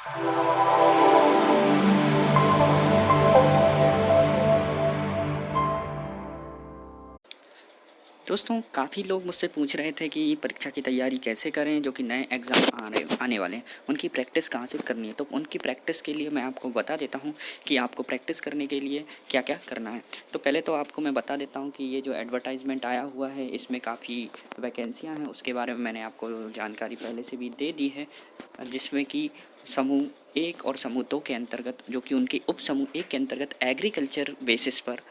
दोस्तों, काफ़ी लोग मुझसे पूछ रहे थे कि परीक्षा की तैयारी कैसे करें, जो कि नए एग्ज़ाम आने वाले हैं, उनकी प्रैक्टिस कहाँ से करनी है। तो उनकी प्रैक्टिस के लिए मैं आपको बता देता हूँ कि आपको प्रैक्टिस करने के लिए क्या क्या करना है। तो पहले तो आपको मैं बता देता हूँ कि ये जो एडवर्टाइजमेंट आया हुआ है, इसमें काफ़ी वैकेंसियाँ हैं, उसके बारे में मैंने आपको जानकारी पहले से भी दे दी है, जिसमें कि समूह 1 और समूह 2 के अंतर्गत, जो कि उनके उप समूह 1 के अंतर्गत एग्रीकल्चर बेसिस पर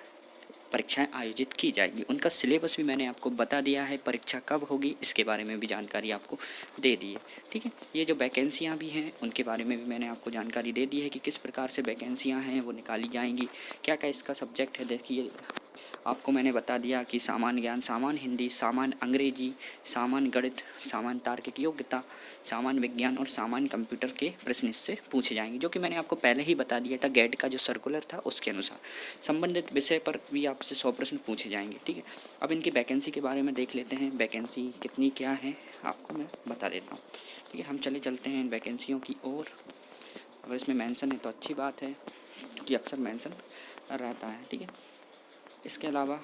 परीक्षाएं आयोजित की जाएगी। उनका सिलेबस भी मैंने आपको बता दिया है, परीक्षा कब होगी इसके बारे में भी जानकारी आपको दे दी है। ठीक है, ये जो वैकेंसियाँ भी हैं उनके बारे में भी मैंने आपको जानकारी दे दी है कि किस प्रकार से वैकेंसियाँ हैं वो निकाली जाएंगी, क्या क्या इसका सब्जेक्ट है। देखिए, आपको मैंने बता दिया कि सामान्य ज्ञान, सामान्य हिंदी, सामान्य अंग्रेजी, सामान्य गणित, सामान्य तार्किक योग्यता, सामान्य विज्ञान और सामान्य कंप्यूटर के प्रश्न इससे पूछे जाएंगे, जो कि मैंने आपको पहले ही बता दिया था। गेट का जो सर्कुलर था उसके अनुसार संबंधित विषय पर भी आपसे 100 प्रश्न पूछे जाएंगे। ठीक है, अब इनकी वैकेंसी के बारे में देख लेते हैं। वैकेंसी कितनी क्या है आपको मैं बता देता हूँ। ठीक है, हम चलते हैं इन वैकेंसियों की ओर। अगर इसमें मेंशन है तो अच्छी बात है, क्योंकि अक्सर मेंशन रहता है। ठीक है, इसके अलावा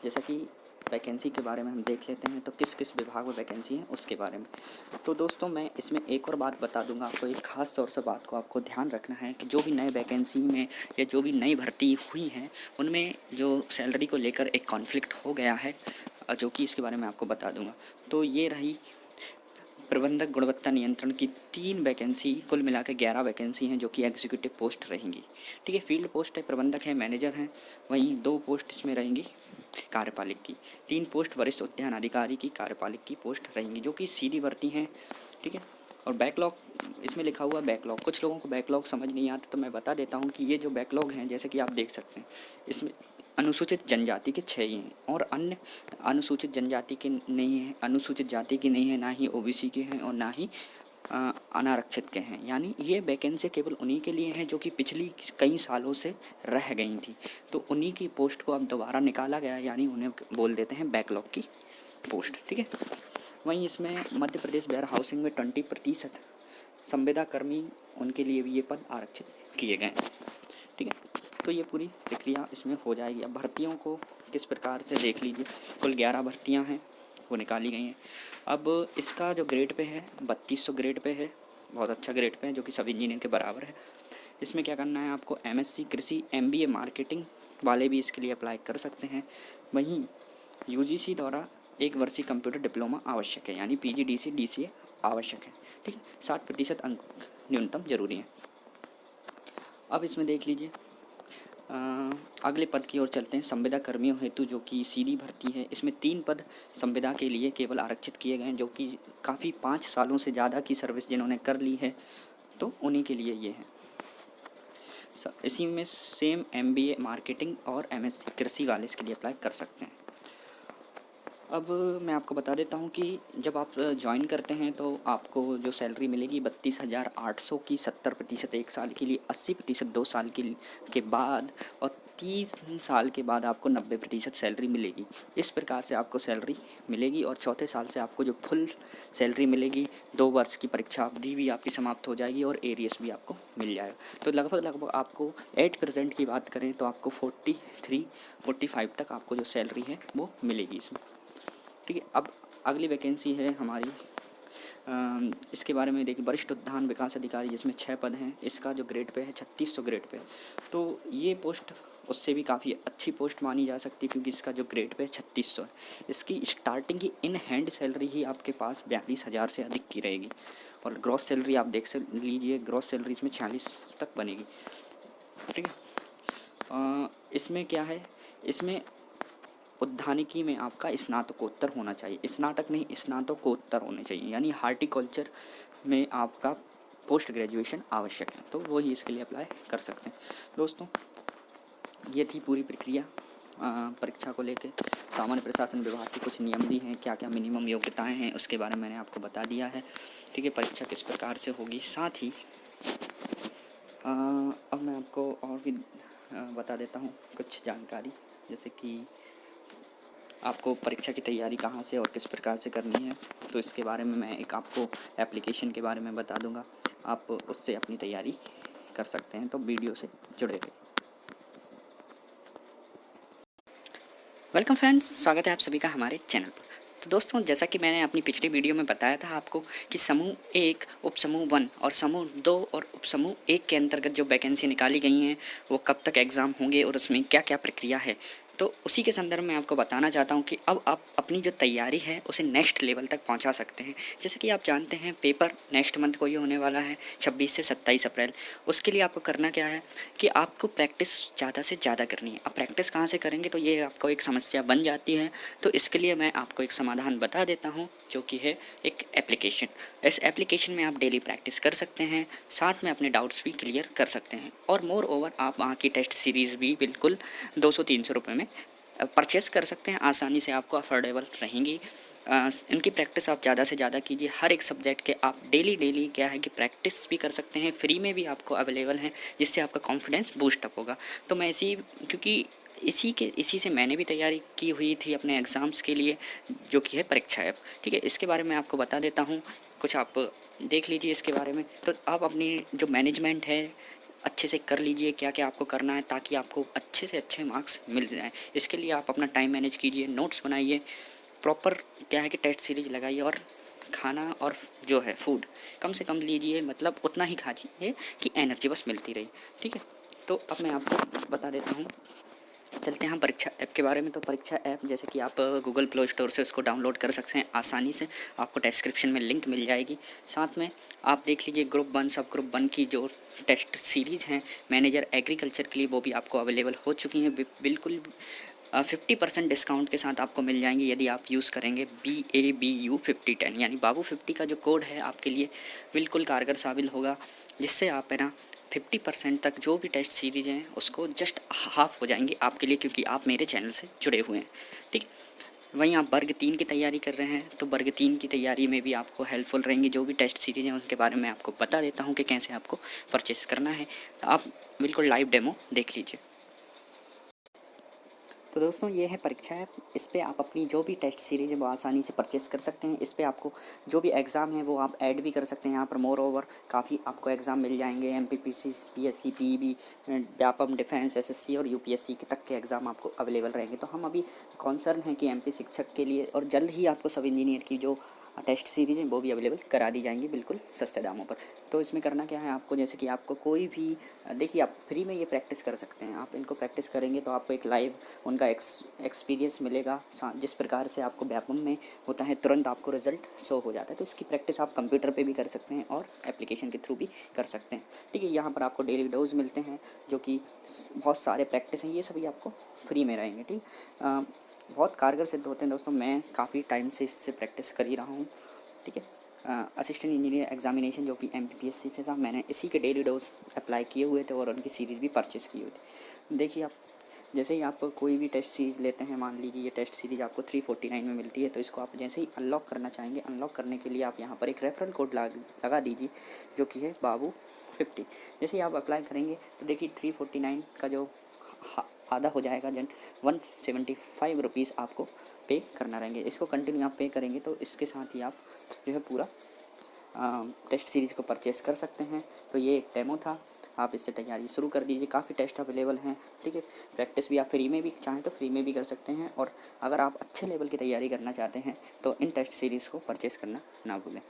जैसा कि वैकेंसी के बारे में हम देख लेते हैं, तो किस किस विभाग में वैकेंसी है उसके बारे में। तो दोस्तों, मैं इसमें एक और बात बता दूंगा आपको, एक ख़ास तौर से बात को आपको ध्यान रखना है कि जो भी नए वैकेंसी में या जो भी नई भर्ती हुई हैं उनमें जो सैलरी को लेकर एक कॉन्फ्लिक्ट हो गया है, जो कि इसके बारे में आपको बता दूंगा। तो ये रही प्रबंधक गुणवत्ता नियंत्रण की 3 वैकेंसी, कुल मिलाकर 11 वैकेंसी हैं, जो कि एग्जीक्यूटिव पोस्ट रहेंगी। ठीक है, फील्ड पोस्ट है, प्रबंधक है, मैनेजर हैं, वहीं 2 पोस्ट इसमें रहेंगी कार्यपालिक की, 3 पोस्ट वरिष्ठ उद्यान अधिकारी की कार्यपालिक की पोस्ट रहेंगी, जो कि सीधी भर्ती हैं। ठीक है, और बैकलॉग इसमें लिखा हुआ बैकलॉग, कुछ लोगों को बैकलॉग समझ नहीं आता, तो मैं बता देता हूँ कि ये जो बैकलॉग हैं, जैसे कि आप देख सकते हैं, इसमें अनुसूचित जनजाति के 6 ही हैं और अन्य अनुसूचित जनजाति के नहीं हैं, अनुसूचित जाति की नहीं है, ना ही ओबीसी के हैं और ना ही अनारक्षित के हैं। यानी ये वैकेंसी केवल उन्हीं के लिए हैं जो कि पिछली कई सालों से रह गई थी, तो उन्हीं की पोस्ट को अब दोबारा निकाला गया, यानी उन्हें बोल देते हैं बैकलॉग की पोस्ट। ठीक है, वहीं इसमें मध्य प्रदेश वेयर हाउसिंग में 20% संविदा कर्मी, उनके लिए भी ये पद आरक्षित किए गए हैं। ठीक है, तो ये पूरी प्रक्रिया इसमें हो जाएगी। अब भर्तियों को किस प्रकार से देख लीजिए, कुल 11 भर्तियाँ हैं वो निकाली गई हैं। अब इसका जो ग्रेड पे है 3200 ग्रेड पे है, बहुत अच्छा ग्रेड पे है, जो कि सब इंजीनियर के बराबर है। इसमें क्या करना है आपको, एमएससी कृषि, एमबीए मार्केटिंग वाले भी इसके लिए अप्लाई कर सकते हैं। वहीं यूजीसी द्वारा 1 वर्षीय कंप्यूटर डिप्लोमा आवश्यक है, यानी पीजीडीसी डीसीए आवश्यक है। ठीक है, 60% अंक न्यूनतम जरूरी है। अब इसमें देख लीजिए, अगले पद की ओर चलते हैं, संविदा कर्मियों हेतु, जो कि सीधी भर्ती है। इसमें 3 पद संविदा के लिए केवल आरक्षित किए गए हैं, जो कि काफ़ी 5 सालों से ज़्यादा की सर्विस जिन्होंने कर ली है, तो उन्हीं के लिए ये है। इसी में सेम एमबीए मार्केटिंग और एमएससी कृषि वाले इसके लिए अप्लाई कर सकते हैं। अब मैं आपको बता देता हूँ कि जब आप ज्वाइन करते हैं तो आपको जो सैलरी मिलेगी 32,800 की 70% 1 साल के लिए, 80% 2 साल के बाद और 30 साल के बाद आपको 90% सैलरी मिलेगी। इस प्रकार से आपको सैलरी मिलेगी और चौथे साल से आपको जो फुल सैलरी मिलेगी, 2 वर्ष की परीक्षा अवधि भी आपकी समाप्त हो जाएगी और एरियस भी आपको मिल जाएगा। तो लगभग आपको 8% की बात करें तो आपको 43-45 तक आपको जो सैलरी है वो मिलेगी इसमें। ठीक है, अब अगली वैकेंसी है हमारी, इसके बारे में देखिए, वरिष्ठ उद्यान विकास अधिकारी, जिसमें 6 पद हैं। इसका जो ग्रेड पे है 3600 ग्रेड पे, तो ये पोस्ट उससे भी काफ़ी अच्छी पोस्ट मानी जा सकती है, क्योंकि इसका जो ग्रेड पे 3600 है। इसकी स्टार्टिंग की इन हैंड सैलरी ही आपके पास 42,000 से अधिक की रहेगी, और ग्रॉस सैलरी आप देख लीजिए, ग्रॉस सैलरी इसमें 46 तक बनेगी। ठीक है, इसमें क्या है, इसमें उद्यानिकी में आपका स्नातकोत्तर होना चाहिए, स्नातक नहीं स्नातकोत्तर होने चाहिए, यानी हार्टिकल्चर में आपका पोस्ट ग्रेजुएशन आवश्यक है, तो वो ही इसके लिए अप्लाई कर सकते हैं। दोस्तों, ये थी पूरी प्रक्रिया परीक्षा को लेकर। सामान्य प्रशासन विभाग के कुछ नियम भी हैं, क्या क्या मिनिमम योग्यताएं हैं उसके बारे में मैंने आपको बता दिया है। ठीक है, परीक्षा किस प्रकार से होगी, साथ ही अब मैं आपको और भी बता देता हूँ कुछ जानकारी, जैसे कि आपको परीक्षा की तैयारी कहाँ से और किस प्रकार से करनी है, तो इसके बारे में मैं एक आपको एप्लीकेशन के बारे में बता दूंगा। आप उससे अपनी तैयारी कर सकते हैं, तो वीडियो से जुड़े रहिए। वेलकम फ्रेंड्स, स्वागत है आप सभी का हमारे चैनल पर। तो दोस्तों, जैसा कि मैंने अपनी पिछली वीडियो में बताया था आपको कि समूह 1, उपसमूह 1 और समूह 2 और उपसमूह 1 के अंतर्गत जो वैकेंसी निकाली गई हैं वो कब तक एग्ज़ाम होंगे और उसमें क्या क्या प्रक्रिया है, तो उसी के संदर्भ में आपको बताना चाहता हूँ कि अब आप अपनी जो तैयारी है उसे नेक्स्ट लेवल तक पहुँचा सकते हैं। जैसे कि आप जानते हैं पेपर नेक्स्ट मंथ को ही होने वाला है, 26 से 27 अप्रैल। उसके लिए आपको करना क्या है कि आपको प्रैक्टिस ज़्यादा से ज़्यादा करनी है। अब प्रैक्टिस कहाँ से करेंगे, तो ये आपको एक समस्या बन जाती है। तो इसके लिए मैं आपको एक समाधान बता देता हूँ, जो कि है एक एप्लीकेशन। इस एप्लीकेशन में आप डेली प्रैक्टिस कर सकते हैं, साथ में अपने डाउट्स भी क्लियर कर सकते हैं, और मोर ओवर आप वहाँ की टेस्ट सीरीज़ भी बिल्कुल 200-300 रुपये में परचेस कर सकते हैं। आसानी से आपको अफोर्डेबल रहेंगी। इनकी प्रैक्टिस आप ज़्यादा से ज़्यादा कीजिए। हर एक सब्जेक्ट के आप डेली क्या है कि प्रैक्टिस भी कर सकते हैं, फ्री में भी आपको अवेलेबल हैं, जिससे आपका कॉन्फिडेंस बूस्ट अप होगा। तो मैं क्योंकि इसी से मैंने भी तैयारी की हुई थी अपने एग्ज़ाम्स के लिए, जो कि है परीक्षा ऐप। ठीक है, इसके बारे में आपको बता देता हूँ, कुछ आप देख लीजिए इसके बारे में। तो आप अपनी जो मैनेजमेंट है अच्छे से कर लीजिए, क्या क्या आपको करना है, ताकि आपको अच्छे से अच्छे मार्क्स मिल जाएँ। इसके लिए आप अपना टाइम मैनेज कीजिए, नोट्स बनाइए, प्रॉपर क्या है कि टेस्ट सीरीज लगाइए, और खाना और जो है फूड कम से कम लीजिए, मतलब उतना ही खाइए कि एनर्जी बस मिलती रही। ठीक है, तो अब मैं आपको बता देता हूँ, चलते हैं हम परीक्षा ऐप के बारे में। तो परीक्षा ऐप जैसे कि आप गूगल प्ले स्टोर से उसको डाउनलोड कर सकते हैं आसानी से, आपको डिस्क्रिप्शन में लिंक मिल जाएगी। साथ में आप देख लीजिए ग्रुप 1 सब ग्रुप 1 की जो टेस्ट सीरीज़ हैं मैनेजर एग्रीकल्चर के लिए, वो भी आपको अवेलेबल हो चुकी हैं बिल्कुल 50% डिस्काउंट के साथ आपको मिल जाएंगी, यदि आप यूज़ करेंगे BABU 5010, यानी बाबू 50 का जो कोड है आपके लिए बिल्कुल कारगर साबित होगा, जिससे आप है ना 50% तक जो भी टेस्ट सीरीज़ हैं उसको जस्ट हाफ हो जाएंगे आपके लिए, क्योंकि आप मेरे चैनल से जुड़े हुए हैं। ठीक है, वहीं आप वर्ग 3 की तैयारी कर रहे हैं, तो वर्ग 3 की तैयारी में भी आपको हेल्पफुल रहेंगी जो भी टेस्ट सीरीज़ हैं, उनके बारे में आपको बता देता हूँ कि कैसे आपको परचेस करना है। आप बिल्कुल लाइव डेमो देख लीजिए। तो दोस्तों, ये है परीक्षा ऐप। इस पर आप अपनी जो भी टेस्ट सीरीज़ है वो आसानी से परचेस कर सकते हैं। इस पर आपको जो भी एग्ज़ाम है वो आप ऐड भी कर सकते हैं। यहाँ पर मोर ओवर काफ़ी आपको एग्ज़ाम मिल जाएंगे, MPPC, PSC, PEB, Vyapam, defence, SSC और UPSC के तक के एग्ज़ाम आपको अवेलेबल रहेंगे। तो हम अभी कॉन्सर्न है कि MP शिक्षक के लिए, और जल्द ही आपको सब इंजीनियर की जो टेस्ट सीरीज़ हैं वो भी अवेलेबल करा दी जाएंगी बिल्कुल सस्ते दामों पर। तो इसमें करना क्या है आपको, जैसे कि आपको कोई भी देखिए, आप फ्री में ये प्रैक्टिस कर सकते हैं। आप इनको प्रैक्टिस करेंगे तो आपको एक लाइव उनका एक्सपीरियंस मिलेगा। जिस प्रकार से आपको व्यापम में होता है, तुरंत आपको रिजल्ट शो हो जाता है। तो इसकी प्रैक्टिस आप कंप्यूटर पे भी कर सकते हैं और एप्लीकेशन के थ्रू भी कर सकते हैं। ठीक है, यहाँ पर आपको डेली डोज मिलते हैं, जो कि बहुत सारे प्रैक्टिस हैं, ये सभी आपको फ्री में रहेंगे। ठीक, बहुत कारगर सिद्ध होते हैं दोस्तों। मैं काफ़ी टाइम से इससे प्रैक्टिस कर ही रहा हूँ। ठीक है, असिस्टेंट इंजीनियर एग्जामिनेशन जो कि MPPSC से था, मैंने इसी के डेली डोज अप्लाई किए हुए थे और उनकी सीरीज़ भी परचेज़ की हुई थी। देखिए, आप जैसे ही आप कोई भी टेस्ट सीरीज़ लेते हैं, मान लीजिए ये टेस्ट सीरीज़ आपको 349 में मिलती है, तो इसको आप जैसे ही अनलॉक करना चाहेंगे, अनलॉक करने के लिए आप यहाँ पर एक रेफरल कोड लगा दीजिए, जो कि है बाबू 50। जैसे ही आप अप्लाई करेंगे तो देखिए 349 का जो आधा हो जाएगा, जन 175 रुपीज़ आपको पे करना रहेंगे। इसको कंटिन्यू आप पे करेंगे तो इसके साथ ही आप जो है पूरा टेस्ट सीरीज़ को परचेस कर सकते हैं। तो ये एक डेमो था, आप इससे तैयारी शुरू कर दीजिए। काफ़ी टेस्ट अवेलेबल हैं। ठीक है, प्रैक्टिस भी आप फ्री में भी चाहें तो फ्री में भी कर सकते हैं, और अगर आप अच्छे लेवल की तैयारी करना चाहते हैं तो इन टेस्ट सीरीज़ को परचेस करना ना भूलें।